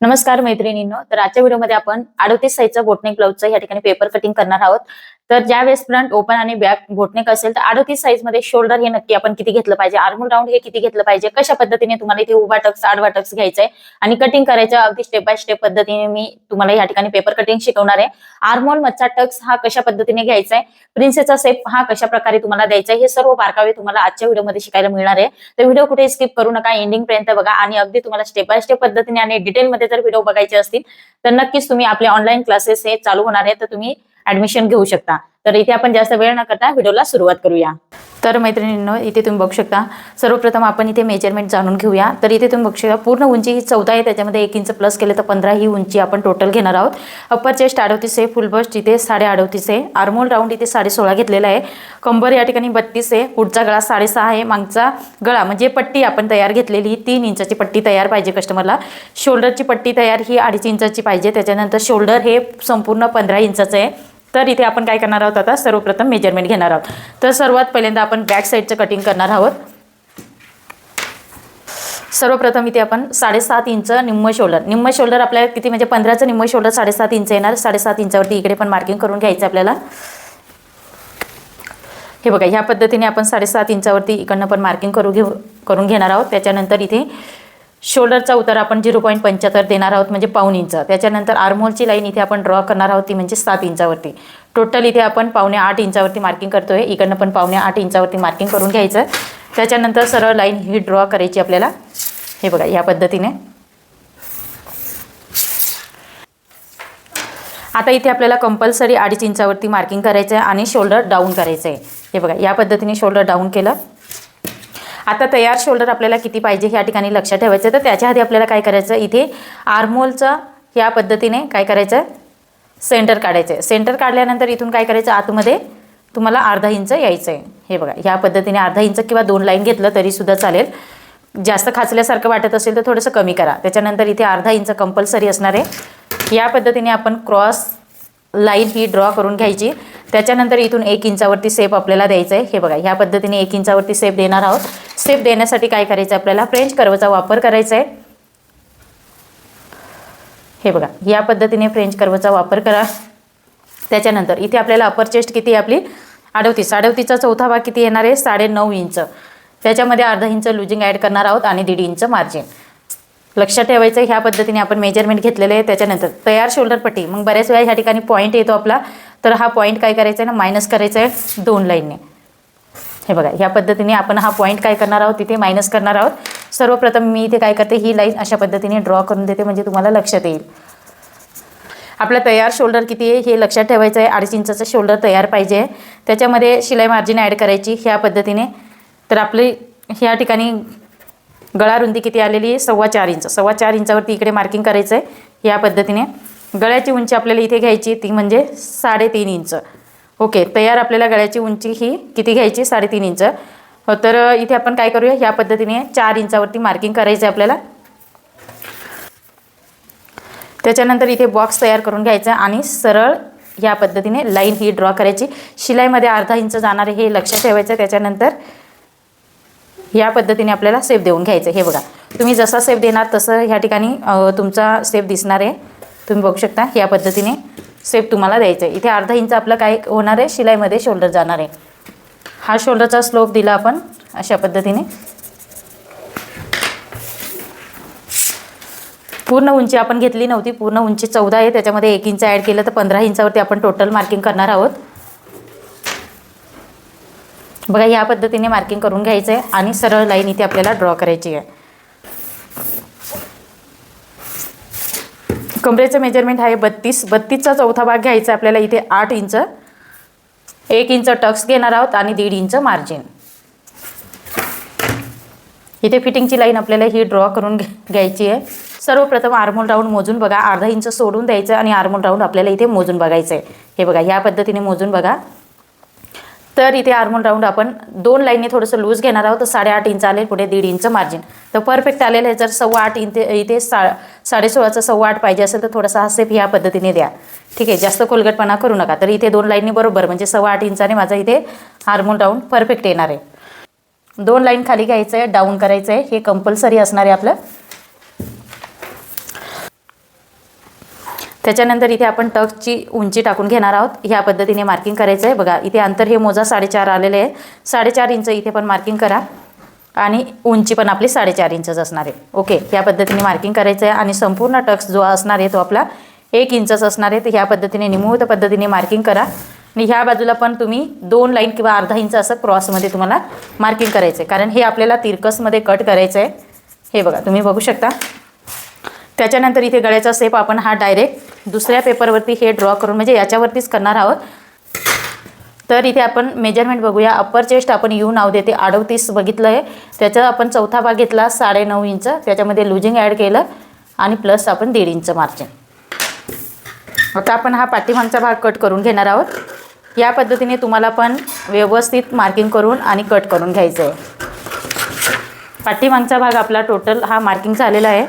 नमस्कार मैत्रिणींनो, तर आजच्या व्हिडिओमध्ये आपण 38 साईजचा बोटनेक ब्लाउजचा या ठिकाणी पेपर कटिंग करणार आहोत। तर ज्या वेळेस फ्रंट ओपन आणि बॅक बोटनेक असेल तर 38 साईज मध्ये शोल्डर हे नक्की आपण किती घेतलं पाहिजे, आर्महोल राउंड हे किती घेतलं पाहिजे, कशा पद्धतीने तुम्हाला इथे उभा टक्स आडवा टक्स घ्यायचा आहे आणि कटिंग करायचं अगदी स्टेप बाय स्टेप पद्धतीने मी तुम्हाला या ठिकाणी पेपर कटिंग शिकवणार आहे। आर्महोल मधचा टक्स हा कशा पद्धतीने घ्यायचा आहे, प्रिन्सेसचा शेप हा कशा प्रकारे तुम्हाला द्यायचा आहे, हे सर्व बारकावे तुम्हाला आजच्या व्हिडिओमध्ये शिकायला मिळणार आहे। तर व्हिडिओ कुठे स्किप करू नका, एंडिंग पर्यंत बघा आणि अगदी तुम्हाला स्टेप बाय स्टेप पद्धतीने आणि डिटेलमध्ये जर व्हिडिओ बघायचे असतील तर नक्कीच तुम्ही आपले ऑनलाईन क्लासेस हे चालू होणार आहे, तर तुम्ही ऍडमिशन घेऊ शकता। तर इथे आपण जास्त वेळ न करता व्हिडिओला सुरुवात करूया। तर मैत्रिणींनो, इथे तुम्ही बघू शकता, सर्वप्रथम आपण इथे मेजरमेंट जाणून घेऊया। तर इथे तुम्ही बघू शकता पूर्ण उंची ही 14 आहे, त्याच्यामध्ये 1 इंच प्लस केले तर 15 ही उंची आपण टोटल घेणार आहोत। अप्पर चेस्ट 38 आहे, फुल बस्ट इथे 38.5 आहे, आर्महोल राउंड इथे 16.5 घेतलेला आहे, कंबर या ठिकाणी 32 आहे, पुढचा गळा 6.5 आहे, मागचा गळा म्हणजे पट्टी आपण तयार घेतलेली 3 इंचाची पट्टी तयार पाहिजे कस्टमरला। शोल्डरची पट्टी तयार ही 2.5 इंचाची पाहिजे, त्याच्यानंतर शोल्डर हे संपूर्ण 15 इंचाचं आहे। तर इथे आपण काय करणार आहोत, आता सर्वप्रथम मेजरमेंट घेणार आहोत। तर सर्वात पहिल्यांदा आपण बॅक साईडचं कटिंग करणार आहोत। सर्वप्रथम इथे आपण 7.5 इंच निम्म शोल्डर आपल्याला किती म्हणजे 15चं निम्म शोल्डर 7.5 इंच येणार। 7.5 इंचावरती इकडे पण मार्किंग करून घ्यायचं आपल्याला। हे बघा, ह्या पद्धतीने आपण 7.5 इंचावरती इकडनं पण मार्किंग करून घेणार आहोत। त्याच्यानंतर इथे शोल्डरचा उतार आपण 0.75 देणार आहोत, म्हणजे पाऊण इंच। त्याच्यानंतर आर्महोलची लाईन इथे आपण ड्रॉ करणार आहोत, ती म्हणजे 7 इंचावरती। टोटल इथे आपण 7.25 इंचावरती मार्किंग करतोय, इकडनं पण 7.25 इंचावरती मार्किंग करून घ्यायचं। त्याच्यानंतर सरळ लाईन ही ड्रॉ करायची आपल्याला। हे बघा, ह्या पद्धतीने। आता इथे आपल्याला कंपल्सरी 2.5 इंचावरती मार्किंग करायचं आहे आणि शोल्डर डाऊन करायचं आहे। हे बघा, या पद्धतीने शोल्डर डाऊन केलं। आता तयार शोल्डर आपल्याला किती पाहिजे या ठिकाणी लक्षात ठेवायचं। तर त्याच्या आधी आपल्याला काय करायचं, इथे आर्महोलचं या पद्धतीने काय करायचं, सेंटर काढायचं आहे। सेंटर काढल्यानंतर इथून काय करायचं, आतमध्ये तुम्हाला 1/2 इंच यायचं आहे। हे बघा, ह्या पद्धतीने 1/2 इंच किंवा 2 लाईन घेतलं तरी सुद्धा चालेल। जास्त खाचल्यासारखं वाटत असेल तर थोडंसं कमी करा। त्याच्यानंतर इथे 1/2 इंच कंपल्सरी असणार आहे। या पद्धतीने आपण क्रॉस लाईन ही ड्रॉ करून घ्यायची। त्याच्यानंतर इथून 1 इंचावरती सेप आपल्याला द्यायचं आहे। हे बघा, ह्या पद्धतीने 1 इंचावरती सेप देणार आहोत। सेप देण्यासाठी काय करायचं, आपल्याला फ्रेंच कर्वचा वापर करायचा आहे। हे बघा, या पद्धतीने फ्रेंच कर्वचा वापर करा। त्याच्यानंतर इथे आपल्याला अपर चेस्ट किती आहे आपली 38, 38चा चौथा भाग किती येणार आहे 9.5 इंच। त्याच्यामध्ये 1/2 इंच लुजिंग ॲड करणार आहोत आणि 1.5 इंच मार्जिन लक्षात ठेवायचं। ह्या पद्धतीने आपण मेजरमेंट घेतलेले आहे। त्याच्यानंतर तयार शोल्डर पट्टी, मग बऱ्याच वेळा ह्या ठिकाणी पॉईंट येतो आपला, तर हा पॉईंट काय करायचा आहे ना, मायनस करायचा आहे 2 लाईनने। हे बघा, ह्या पद्धतीने आपण हा पॉईंट काय करणार आहोत, तिथे मायनस करणार आहोत। सर्वप्रथम मी इथे काय करते, ही लाईन अशा पद्धतीने ड्रॉ करून देते, म्हणजे तुम्हाला लक्षात येईल। आपला तयार शोल्डर किती आहे हे लक्षात ठेवायचं आहे। 2.5 इंचाचं शोल्डर तयार पाहिजे। त्याच्यामध्ये शिलाई मार्जिन ॲड करायची ह्या पद्धतीने। तर आपली ह्या ठिकाणी गळा रुंदी किती आलेली आहे 4.25 इंच। 4.25 इंचावरती इकडे मार्किंग करायचं आहे। या पद्धतीने गळ्याची उंची आपल्याला इथे घ्यायची, ती म्हणजे 3.5 इंच। ओके, तयार आपल्याला गळ्याची उंची ही किती घ्यायची 3.5 इंच। तर इथे आपण काय करूया, ह्या पद्धतीने 4 इंचावरती मार्किंग करायचं आहे आपल्याला। त्याच्यानंतर इथे बॉक्स तयार करून घ्यायचा आणि सरळ या पद्धतीने लाईन ही ड्रॉ करायची। शिलाईमध्ये 1/2 इंच जाणार आहे हे लक्षात ठेवायचं। त्याच्यानंतर या पद्धतीने आपल्याला सेप देऊन घ्यायचं। हे बघा, तुम्ही जसा सेप देणार तसं ह्या ठिकाणी तुमचा सेप दिसणार आहे। तुम्ही बघू शकता, या पद्धतीने सेप तुम्हाला द्यायचं आहे। इथे 1/2 इंच आपलं काय होणार आहे, शिलाईमध्ये शोल्डर जाणार आहे। हा शोल्डरचा स्लोप दिला आपण अशा पद्धतीने। पूर्ण उंची आपण घेतली नव्हती, पूर्ण उंची 14 आहे, त्याच्यामध्ये 1 इंच ॲड केलं तर 15 इंचावरती आपण टोटल मार्किंग करणार आहोत। बघा, या पद्धतीने मार्किंग करून घ्यायचं आहे आणि सरळ लाईन इथे आपल्याला ड्रॉ करायची आहे। कमरेचं मेजरमेंट आहे 32, 32चा चौथा भाग घ्यायचा आपल्याला इथे 8 इंच। 1 इंच टक्स घेणार आहोत आणि 1.5 इंच मार्जिन। इथे फिटिंगची लाईन आपल्याला ही ड्रॉ करून घ्यायची आहे। सर्वप्रथम आर्महोल राऊंड मोजून बघा, 1/2 इंच सोडून द्यायचं आणि आर्महोल राऊंड आपल्याला इथे मोजून बघायचं आहे। हे बघा, ह्या पद्धतीने मोजून बघा। तर इथे आर्महोल राऊंड आपण 2 लाईनने थोडंसं लूज घेणार आहोत, तर 8.5 इंच आले, पुढे 1.5 इंच मार्जिन। तर परफेक्ट आलेलं आहे। जर 8.25 इंच इथे 16.5चं 8.25 पाहिजे असेल तर थोडासा हा सेप ह्या पद्धतीने द्या, ठीक आहे, जास्त खोलगटपणा करू नका। तर इथे 2 लाईनने बरोबर म्हणजे 8.25 इंचाने माझा इथे आर्महोल राऊंड परफेक्ट येणार आहे। 2 लाईन खाली घ्यायचं आहे, डाऊन करायचं आहे, हे कंपल्सरी असणार आहे आपलं। त्याच्यानंतर इथे आपण टक्सची उंची टाकून घेणार आहोत. ह्या पद्धतीने मार्किंग करायचं आहे. बघा इथे अंतर हे मोजा 4.5 आलेले आहे. 4.5 इंच इथे पण मार्किंग करा आणि उंची पण आपली 4.5 इंचच असणार आहे. ओके, ह्या पद्धतीने मार्किंग करायचं आहे आणि संपूर्ण टक्स जो असणार आहे तो आपला 1 इंचच असणार आहे. तर ह्या पद्धतीने निमुळत पद्धतीने मार्किंग करा आणि ह्या बाजूला पण तुम्ही 2 लाईन किंवा अर्धा इंच असं क्रॉसमध्ये तुम्हाला मार्किंग करायचं आहे, कारण हे आपल्याला तिरकसमध्ये कट करायचं आहे. हे बघा तुम्ही बघू शकता. त्याच्यानंतर इथे गळ्याचा शेप आपण हा डायरेक्ट दुसऱ्या पेपरवरती हे ड्रॉ करून म्हणजे याच्यावरतीच करणार आहोत. तर इथे आपण मेजरमेंट बघूया. अप्पर चेस्ट आपण यू नाव देते 38 बघितलं आहे. त्याचा आपण चौथा भाग घेतला 9.5 इंच. त्याच्यामध्ये लुजिंग ॲड केलं आणि प्लस आपण 1.5 इंच मार्जिन. आता आपण हा पाठीमागचा भाग कट करून घेणार आहोत. या पद्धतीने तुम्हाला पण व्यवस्थित मार्किंग करून आणि कट करून घ्यायचं आहे. पाठीमागचा भाग आपला टोटल हा मार्किंग झालेला आहे.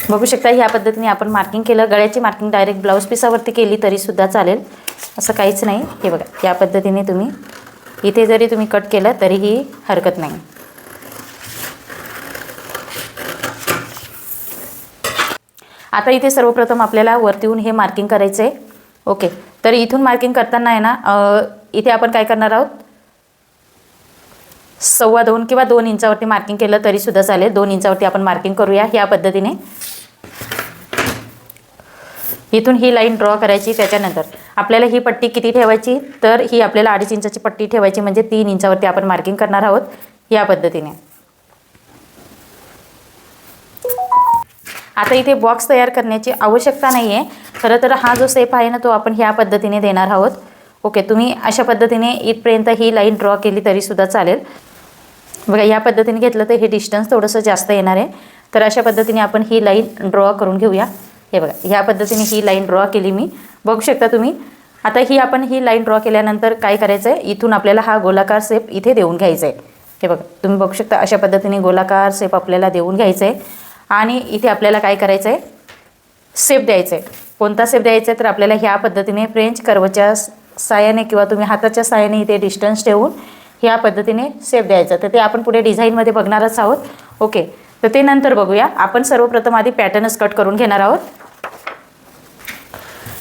बघू शकता ह्या पद्धतीने आपण मार्किंग केलं. गळ्याची मार्किंग डायरेक्ट ब्लाऊज पिसावरती केली तरीसुद्धा चालेल, असं काहीच नाही. हे बघा या पद्धतीने तुम्ही इथे जरी तुम्ही कट केलं तरीही हरकत नाही. आता इथे सर्वप्रथम आपल्याला वरतीहून हे मार्किंग करायचं आहे. ओके, तर इथून मार्किंग करताना आहे ना इथे आपण काय करणार आहोत 2.25 किंवा 2 इंचावरती मार्किंग केलं तरीसुद्धा चालेल. 2 इंचावरती आपण मार्किंग करूया. ह्या पद्धतीने इथून ही लाईन ड्रॉ करायची. त्याच्यानंतर आपल्याला ही पट्टी किती ठेवायची, तर ही आपल्याला 2.5 इंचाची पट्टी ठेवायची, म्हणजे 3 इंचावरती आपण मार्किंग करणार आहोत. या पद्धतीने आता इथे बॉक्स तयार करण्याची आवश्यकता नाही आहे. खरं तर हा जो शेप आहे ना तो आपण ह्या पद्धतीने देणार आहोत. ओके, तुम्ही अशा पद्धतीने इथपर्यंत ही लाईन ड्रॉ केली तरीसुद्धा चालेल. बघा या पद्धतीने घेतलं तर हे डिस्टन्स थोडंसं जास्त येणार आहे. तर अशा पद्धतीने आपण ही लाईन ड्रॉ करून घेऊया. हे बघा ह्या पद्धतीने ही लाईन ड्रॉ केली मी, बघू शकता तुम्ही. आता आपण ही लाईन ड्रॉ केल्यानंतर काय करायचं आहे, इथून आपल्याला हा गोलाकार शेप इथे देऊन घ्यायचा आहे. हे बघा तुम्ही बघू शकता अशा पद्धतीने गोलाकार शेप आपल्याला देऊन घ्यायचा आहे. आणि इथे आपल्याला काय करायचं आहे शेप द्यायचा आहे. कोणता शेप द्यायचा आहे तर आपल्याला ह्या पद्धतीने फ्रेंच कर्वच्या साहाय्याने किंवा तुम्ही हाताच्या साहाय्याने इथे डिस्टन्स ठेवून ह्या पद्धतीने शेप द्यायचा. तर ते आपण पुढे डिझाईनमध्ये बघणारच आहोत. ओके, तर ते नंतर बघूया. आपण सर्वप्रथम आधी पॅटर्नच कट करून घेणार आहोत.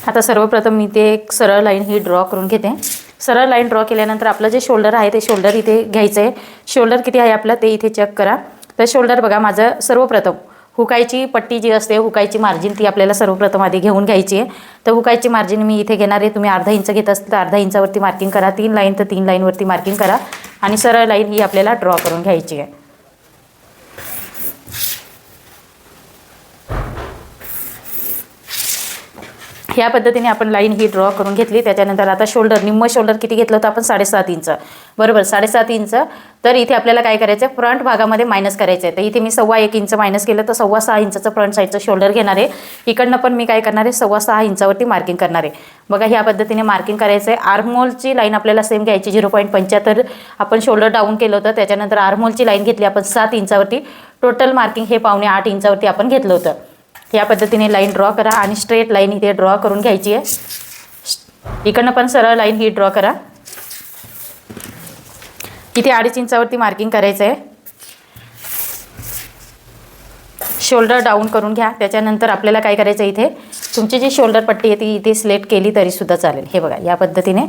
आता सर्वप्रथम मी ते एक सरळ लाईन ही ड्रॉ करून घेते. सरळ लाईन ड्रॉ केल्यानंतर आपलं जे शोल्डर आहे ते शोल्डर इथे घ्यायचं आहे. शोल्डर किती आहे आपलं ते इथे चेक करा. तर शोल्डर बघा माझं सर्वप्रथम हुकायची पट्टी जी असते, हुकायची मार्जिन ती आपल्याला सर्वप्रथम आधी घेऊन घ्यायची आहे. तर हुकायची मार्जिन मी इथे घेणार आहे. तुम्ही 1/2 इंच घेत असतील तर 1/2 इंचावरती मार्किंग करा. 3 लाईन तर 3 लाईनवरती मार्किंग करा आणि सरळ लाईन ही आपल्याला ड्रॉ करून घ्यायची आहे. ह्या पद्धतीने आपण लाईन ही ड्रॉ करून घेतली. त्याच्यानंतर आता शोल्डर निम्म शोल्डर किती घेतलं होतं आपण 7.5 इंच, बरोबर 7.5 इंच. तर इथे आपल्याला काय करायचं आहे फ्रंट भागामध्ये मायनस करायचं आहे. तर इथे मी 1.25 इंच मायनस केलं तर 6.25 इंचाचं फ्रंट साईडचं शोल्डर घेणार आहे. इकडनं पण मी काय करणार आहे 6.25 इंचावरती मार्किंग करणार आहे. बघा ह्या पद्धतीने मार्किंग करायचं आहे. आर्महोलची लाईन आपल्याला सेम घ्यायची 0.75 आपण शोल्डर डाऊन केलं होतं. त्याच्यानंतर आर्महोलची लाईन घेतली आपण 7 इंचावरती. टोटल मार्किंग हे 7.25 इंचावरती आपण घेतलं होतं. या पद्धतीने लाईन ड्रॉ करा आणि स्ट्रेट लाईन इथे ड्रॉ करून घ्यायची आहे. इकडनं पण सरळ लाईन ही ड्रॉ करा. इथे 2.5 इंचावरती मार्किंग करायचं आहे. शोल्डर डाऊन करून घ्या. त्याच्यानंतर आपल्याला काय करायचं आहे इथे तुमची जी शोल्डर पट्टी आहे ती इथे सिलेक्ट केली तरीसुद्धा चालेल. हे बघा या पद्धतीने.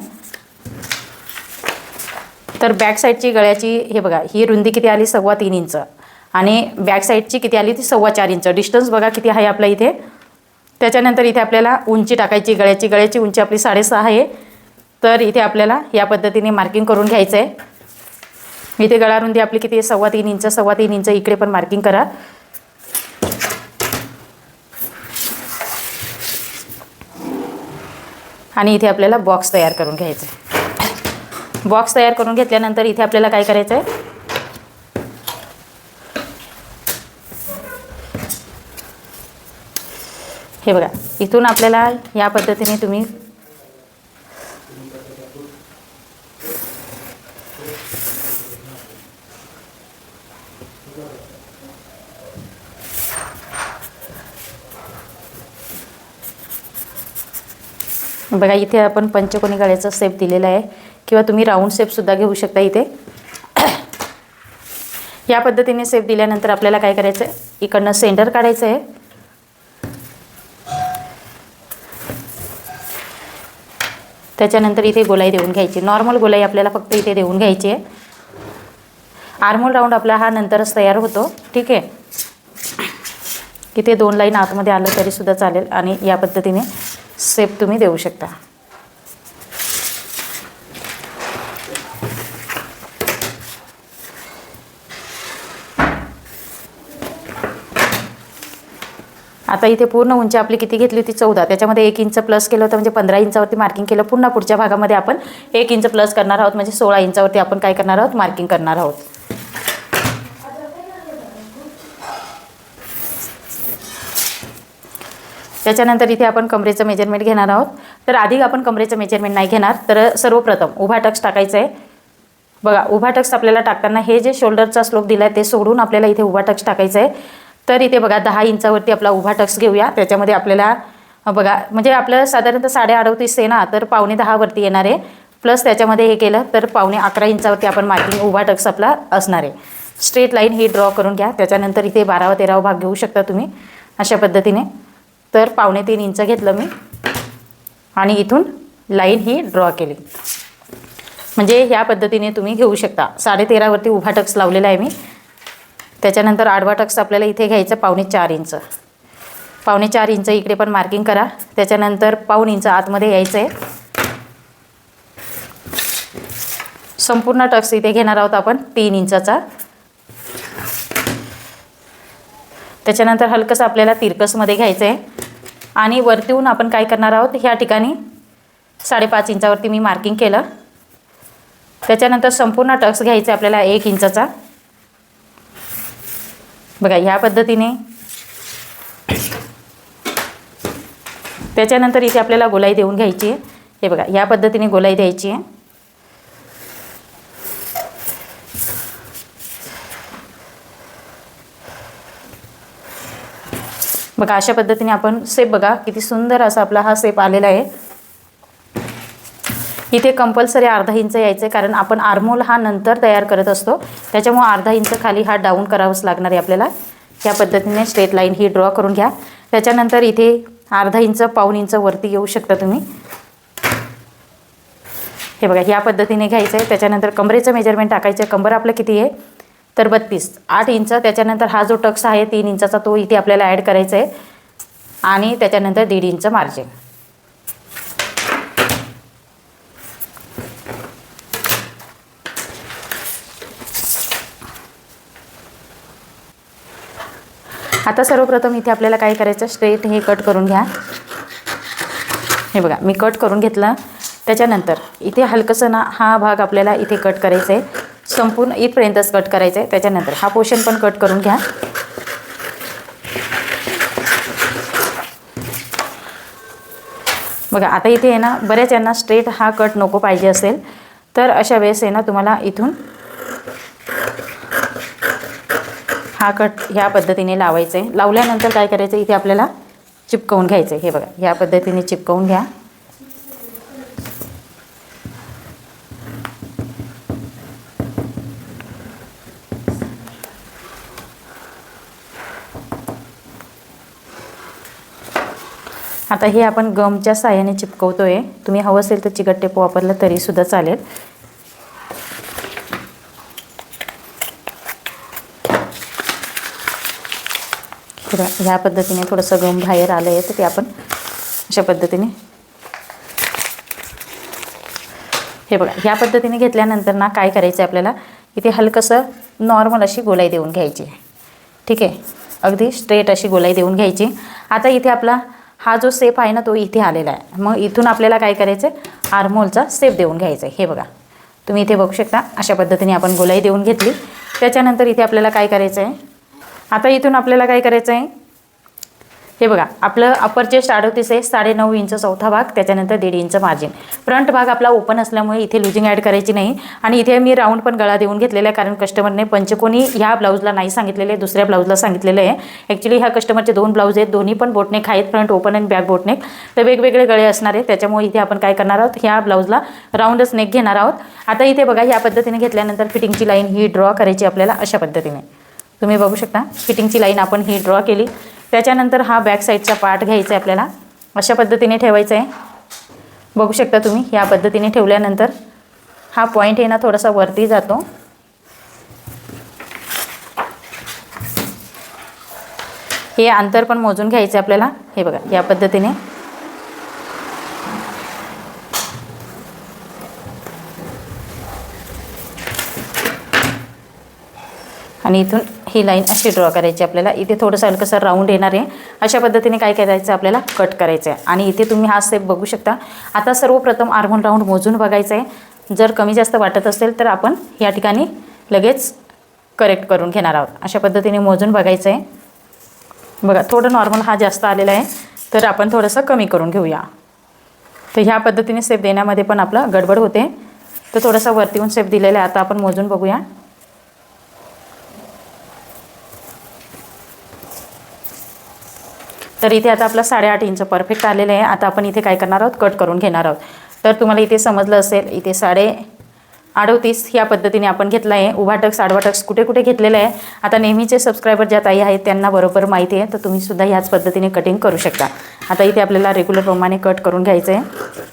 तर बॅक साईडची गळ्याची हे बघा ही रुंदी किती आली 3.25 इंच आणि बॅक साईडची किती आली ती 4.25 इंच. डिस्टन्स बघा किती आहे आपल्या इथे. त्याच्यानंतर इथे आपल्याला उंची टाकायची गळ्याची उंची आपली 6.5 आहे. तर इथे आपल्याला या पद्धतीने मार्किंग करून घ्यायचं आहे. इथे गळा रुंदी आपली किती आहे 3.25 इंच. 3.25 इंच इकडे पण मार्किंग करा. आणि इथे आपल्याला बॉक्स तयार करून घ्यायचं आहे. बॉक्स तयार करून घेतल्यानंतर इथे आपल्याला काय करायचं आहे हे बघा इथून आपल्याला या पद्धतीने तुम्ही बघा इथे आपण पंचकोनी गळ्याचा शेप दिलेला आहे किंवा तुम्ही राऊंड शेपसुद्धा घेऊ शकता इथे. या पद्धतीने शेप दिल्यानंतर आपल्याला काय करायचं आहे, इकडनं सेंटर काढायचं आहे. त्याच्यानंतर इथे गोलाई देऊन घ्यायची. नॉर्मल गोलाई आपल्याला फक्त इथे देऊन घ्यायची आहे. आर्महोल राऊंड आपला हा नंतरच तयार होतो. ठीक आहे. इथे 2 लाईन आतमध्ये आलं तरीसुद्धा चालेल आणि या पद्धतीने शेप तुम्ही देऊ शकता. आता इथे पूर्ण उंची आपली किती घेतली होती 14, त्याच्यामध्ये 1 इंच प्लस केलं होतं म्हणजे 15 इंचावरती मार्किंग केलं. पुन्हा पुढच्या भागामध्ये आपण 1 इंच प्लस करणार आहोत म्हणजे 16 इंचावरती आपण काय करणार आहोत, मार्किंग करणार आहोत. त्याच्यानंतर इथे आपण कमरेचं मेजरमेंट घेणार आहोत. तर आधी आपण कमरेचं मेजरमेंट नाही घेणार. तर सर्वप्रथम उभा टक्स टाकायचा आहे. बघा उभा टक्स आपल्याला टाकताना हे जे शोल्डरचा स्लोप दिला आहे ते सोडून आपल्याला इथे उभा टक्स टाकायचा आहे. तर इथे बघा 10 इंचावरती आपला उभा टक्स घेऊया. त्याच्यामध्ये आपल्याला बघा म्हणजे आपलं साधारणतः 38.5 आहे ना, तर 9.5 वरती येणार आहे. प्लस त्याच्यामध्ये हे केलं तर 9.11 इंचावरती आपण मार्किंग उभा टक्स आपला असणार आहे. स्ट्रेट लाईन ही ड्रॉ करून घ्या. त्याच्यानंतर इथे 12वा 13वा भाग घेऊ शकता तुम्ही अशा पद्धतीने. तर 3.25 इंच घेतलं मी आणि इथून लाईन ही ड्रॉ केली. म्हणजे ह्या पद्धतीने तुम्ही घेऊ शकता. 13.5 वरती उभा टक्स लावलेला आहे मी. त्याच्यानंतर आडवा टक्स आपल्याला इथे घ्यायचं 4.25 इंच. 4.25 इंच इकडे पण मार्किंग करा. त्याच्यानंतर 1.25 इंच आतमध्ये यायचं आहे. संपूर्ण टक्स इथे घेणार आहोत आपण 3 इंचाचा. त्याच्यानंतर हलकंसं आपल्याला तिरकसमध्ये घ्यायचं आहे आणि वरतीहून आपण काय करणार आहोत, ह्या ठिकाणी 5.5 इंचावरती मी मार्किंग केलं. त्याच्यानंतर संपूर्ण टक्स घ्यायचं आपल्याला 1 इंचाचा. बघा ह्या पद्धतीने. त्याच्यानंतर इथे आपल्याला गोलाई देऊन घ्यायची आहे. हे बघा ह्या पद्धतीने गोलाई द्यायची आहे. बघा अशा पद्धतीने आपण शेप बघा किती सुंदर असा आपला हा शेप आलेला आहे. इथे कंपल्सरी अर्धा इंच यायचं आहे कारण आपण आर्महोल हा नंतर तयार करत असतो. त्याच्यामुळे अर्धा इंच खाली हा डाऊन करावंच लागणार आहे आपल्याला. या पद्धतीने स्ट्रेट लाईन ही ड्रॉ करून घ्या. त्याच्यानंतर इथे अर्धा इंच 1.25 इंच वरती येऊ शकता तुम्ही. हे बघा ह्या पद्धतीने घ्यायचं आहे. त्याच्यानंतर कमरेचं मेजरमेंट टाकायचं आहे. कंबर आपलं किती आहे तर 32, 8 इंच. त्याच्यानंतर हा जो टक्स आहे 3 इंचाचा तो इथे आपल्याला ॲड करायचा आहे आणि त्याच्यानंतर 1.5 इंच मार्जिन. आता सर्वप्रथम इथे आपल्याला काय करायचं, स्ट्रेट हे कट करून घ्या. हे बघा मी कट करून घेतलं. त्याच्यानंतर इथे हलकंसं ना हा भाग आपल्याला इथे कट करायचा आहे. संपूर्ण इथपर्यंतच कट करायचं आहे. त्याच्यानंतर हा पोर्शन पण कट करून घ्या. बघा आता इथे आहे ना बऱ्याच यांना स्ट्रेट हा कट नको पाहिजे असेल तर अशा वेळेस आहे ना तुम्हाला इथून हा कट ह्या पद्धतीने लावायचं आहे. लावल्यानंतर काय करायचं, इथे आपल्याला चिपकवून घ्यायचं आहे. हे बघा ह्या पद्धतीने चिपकवून घ्या. आता हे आपण गमच्या साहाय्याने चिपकवतोय. तुम्ही हवं असेल तर चिकट टेप वापरलं तरीसुद्धा चालेल. ह्या पद्धतीने थोडंसं गम बाहेर आलं आहे तर ते आपण अशा पद्धतीने हे बघा ह्या पद्धतीने घेतल्यानंतर ना काय करायचं आहे आपल्याला, इथे हलकंसं नॉर्मल अशी गोलाई देऊन घ्यायची. ठीक आहे, अगदी स्ट्रेट अशी गोलाई देऊन घ्यायची. आता इथे आपला हा जो शेप आहे ना तो इथे आलेला आहे. मग इथून आपल्याला काय करायचं आहे, आर्महोलचा शेप देऊन घ्यायचा आहे. हे बघा तुम्ही इथे बघू शकता अशा पद्धतीने आपण गोलाई देऊन घेतली. त्याच्यानंतर इथे आपल्याला काय करायचं आहे, आता इथून आपल्याला काय करायचं आहे, हे बघा आपलं अपर चेस्ट 38 आहे, 9.5 इंच चौथा भाग, त्याच्यानंतर 1.5 इंच मार्जिन. फ्रंट भाग आपला ओपन असल्यामुळे इथे लुजिंग ॲड करायची नाही. आणि इथे मी राऊंड पण गळा देऊन घेतलेला आहे, कारण कस्टमरने पंचकोनी ह्या ब्लाऊजला नाही सांगितलेले, दुसऱ्या ब्लाऊजला सांगितलेलं आहे. ॲक्च्युली ह्या कस्टमरचे 2 ब्लाऊज आहेत, दोन्ही पण बोटनेक आहेत, फ्रंट ओपन आणि बॅक बोटनेक, तर वेगवेगळे गळे असणार आहे. त्याच्यामुळे इथे आपण काय करणार आहोत, ह्या ब्लाऊजला राऊंडच नेक घेणार आहोत. आता इथे बघा ह्या पद्धतीने घेतल्यानंतर फिटिंगची लाईन ही ड्रॉ करायची आपल्याला अशा पद्धतीने. तुम्ही बघू शकता फिटिंगची लाईन आपण ही ड्रॉ केली. त्याच्यानंतर हा बॅक साईडचा पार्ट घ्यायचा आहे आपल्याला, अशा पद्धतीने ठेवायचा आहे. बघू शकता तुम्ही या पद्धतीने ठेवल्यानंतर हा पॉईंट आहे ना थोडासा वरती जातो. हे अंतर पण मोजून घ्यायचं आहे आपल्याला. हे बघा या पद्धतीने आणि इथून ही लाईन अशी ड्रॉ करायची आपल्याला. इथे थोडंसं हलकंसं राऊंड येणार आहे, अशा पद्धतीने काय करायचं आपल्याला कट करायचं आहे. आणि इथे तुम्ही हा स्टेप बघू शकता. आता सर्वप्रथम आर्महोल राऊंड मोजून बघायचं आहे. जर कमी जास्त वाटत असेल तर आपण या ठिकाणी लगेच करेक्ट करून घेणार आहोत. अशा पद्धतीने मोजून बघायचं आहे. बघा थोडं नॉर्मल हा जास्त आलेला आहे, तर आपण थोडंसं कमी करून घेऊया. तर ह्या पद्धतीने स्टेप देण्यामध्ये पण आपलं गडबड होते, तर थोडासा वरती येऊन स्टेप दिलेला आहे. आता आपण मोजून बघूया. तर इथे आता आपला 8.5 इंच परफेक्ट आलेलं आहे. आता आपण इथे काय करणार आहोत, कट करून घेणार आहोत. तर तुम्हाला इथे समजलं असेल, इथे 38.5 ह्या पद्धतीने आपण घेतला आहे. उभा टक्स आडवा टक्स कुठे कुठे घेतलेलं आहे. आता नेहमीचे सबस्क्रायबर ज्या ताई आहेत त्यांना बरोबर माहिती आहे, तर तुम्ही सुद्धा ह्याच पद्धतीने कटिंग करू शकता. आता इथे आपल्याला रेग्युलर प्रमाणे कट करून घ्यायचं आहे.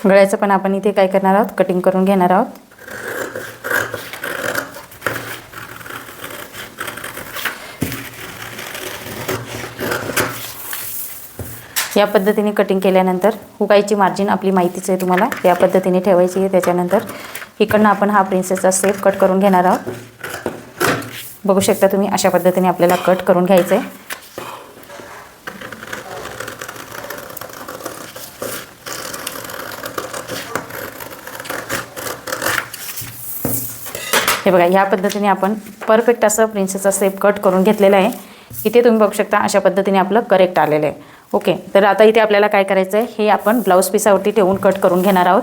गळ्याचं पण आपण इथे काय करणार आहोत, कटिंग करून घेणार आहोत. या पद्धतीने कटिंग केल्यानंतर हुकायची मार्जिन आपली माहितीच आहे तुम्हाला, या पद्धतीने ठेवायची आहे. त्याच्यानंतर इकडनं आपण हा प्रिन्सेसचा शेप कट करून घेणार आहोत. बघू शकता तुम्ही अशा पद्धतीने आपल्याला कट करून घ्यायचं आहे. हे बघा ह्या पद्धतीने आपण परफेक्ट असं प्रिन्सेसचा शेप कट करून घेतलेला आहे. इथे तुम्ही बघू शकता अशा पद्धतीने आपलं करेक्ट आलेलं आहे. ओके, तर आता इथे आपल्याला काय करायचं आहे, हे आपण ब्लाऊज पीसावरती ठेवून कट करून घेणार आहोत.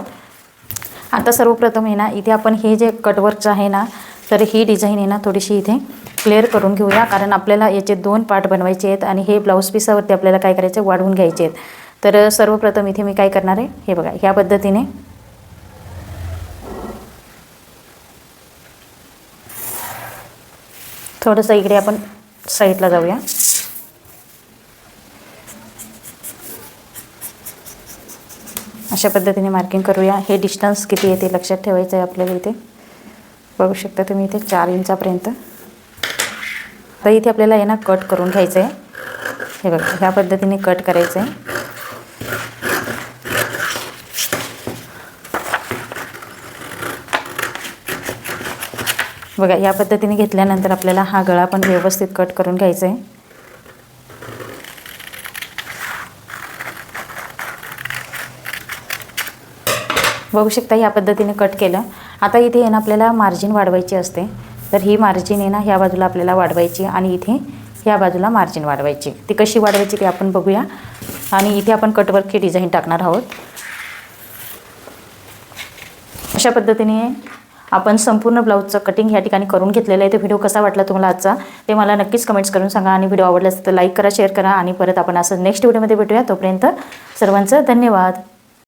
आता सर्वप्रथम आहे ना, इथे आपण हे जे कटवर्कचं आहे ना, तर ही डिझाईन आहे ना थोडीशी इथे क्लिअर करून घेऊया, कारण आपल्याला याचे 2 पार्ट बनवायचे आहेत आणि हे ब्लाऊज पीसावरती आपल्याला काय करायचं, वाढवून घ्यायचे आहेत. तर सर्वप्रथम इथे मी काय करणार आहे, हे बघा ह्या पद्धतीने थोडंसं इकडे आपण साईडला जाऊया. अशा पद्धतीने मार्किंग करूया. हे डिस्टन्स किती आहे ते लक्षात ठेवायचं आहे आपल्याला. इथे बघू शकता तुम्ही इथे 4 इंचापर्यंत. तर इथे आपल्याला आहे ना कट करून घ्यायचं आहे. हे बघा ह्या पद्धतीने कट करायचं आहे. बघा या पद्धतीने घेतल्यानंतर आपल्याला हा गळा पण व्यवस्थित कट करून घ्यायचा आहे. बघू शकता या पद्धतीने कट केलं. आता इथे आहे ना आपल्याला मार्जिन वाढवायची असते, तर ही मार्जिन आहे ना ह्या बाजूला आपल्याला वाढवायची आणि इथे ह्या बाजूला मार्जिन वाढवायची. ती कशी वाढवायची ते आपण बघूया. आणि इथे आपण कटवर्कची डिझाईन टाकणार आहोत. अशा पद्धतीने आपण संपूर्ण ब्लाऊजचं कटिंग या ठिकाणी करून घेतलेलं आहे. तो व्हिडिओ कसा वाटला तुम्हाला आजचा ते मला नक्कीच कमेंट्स करून सांगा. आणि व्हिडिओ आवडला असेल तर लाईक करा, शेअर करा. आणि परत आपण असं नेक्स्ट व्हिडिओमध्ये भेटूया. तोपर्यंत सर्वांचं धन्यवाद.